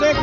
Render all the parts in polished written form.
ये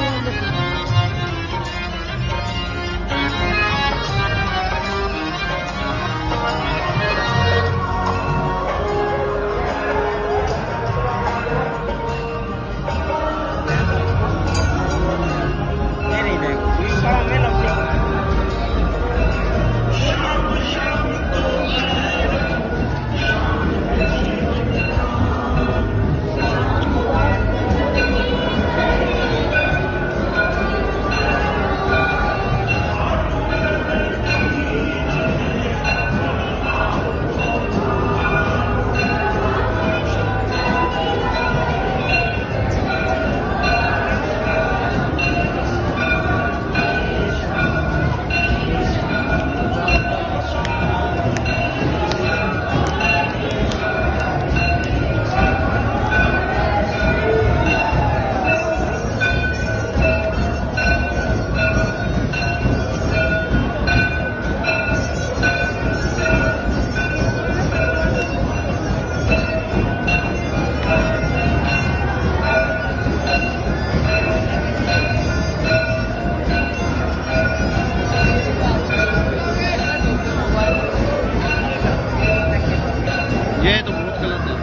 तो बहुत गलत है।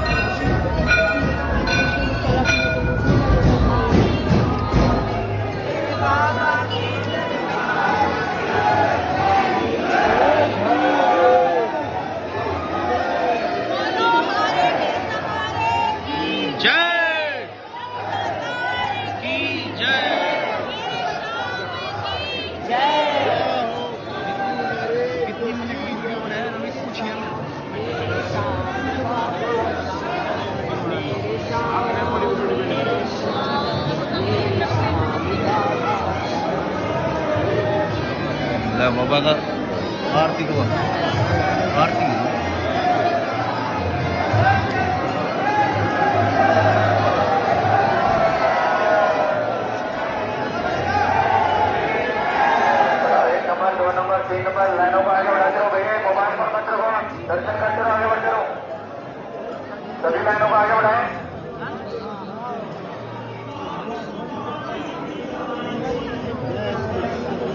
जय की जय। कितनी मिनट की वीडियो बनाया रमेश, पूछिए ना। बाबा का आरती को आरती नंबर 2 नंबर 3 नंबर लाइनों को आगे बढ़ाते रहो भैया, मोबाइल पर मत रखो, दर्शन करते रहो, आगे बढ़ते रहो, सभी लाइनों को आगे बढ़ाएं।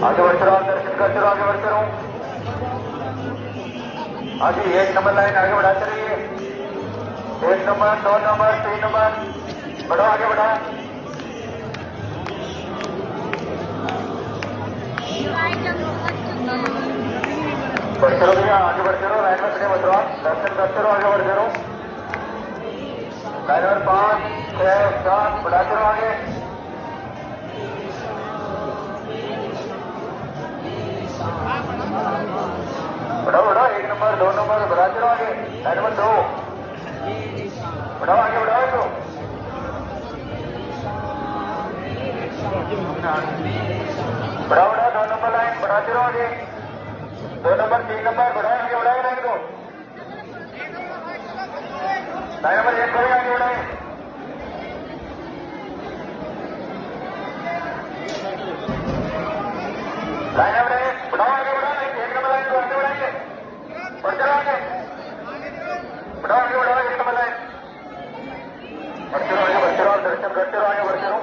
आगे बढ़ते रहो, दर्शन करते रहो, आगे बढ़ते रहो। आगे 1 नंबर लाइन आगे बढ़ाते रहिए, 1 नंबर 2 नंबर 3 नंबर बढ़ो, आगे बढ़ाओ। बढ़ते रहो भैया, आगे बढ़ते रहो, लाइन में खड़े मत रहो, दर्शन करते रहो, आगे बढ़ते रहो। लाइन नंबर 5 6 7 बढ़ाते रहो आगे। बढ़ाओ बढ़ाओ, 1 नंबर 2 नंबर बढ़ाते रहो आगे। लाइन नंबर 2 बढ़ाओ, आगे बढ़ाओ तो। बढ़ाओ बढ़ाओ, 2 नंबर लाइन बढ़ाते रहो आगे। 2 नंबर 3 नंबर बढ़ाए, आगे बढ़ाए लाइन को। लाइन नंबर 1 बढ़ाए, आगे बढ़ाए। लाइन नंबर 1 बढ़ाओ, आगे बढ़ाओ, 1 नंबर लाइन को आगे बढ़ाएंगे, बढ़ते रहो आगे। बढ़ाओ आगे बढ़ाओ, 1 नंबर लाइन बढ़ते रहो, आगे बढ़ते रहो, दर्शन करते रहो, आगे बढ़ते रहो।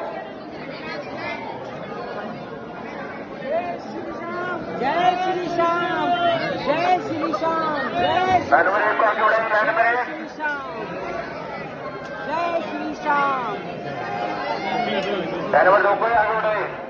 जय श्री श्याम, जय श्री श्याम, जय श्री लाइन नंबर 1 को आगे बढ़ाएंगे, लाइन नंबर 1 श्याम, जय श्री श्याम। लाइन नंबर 2 को आगे बढ़ाए।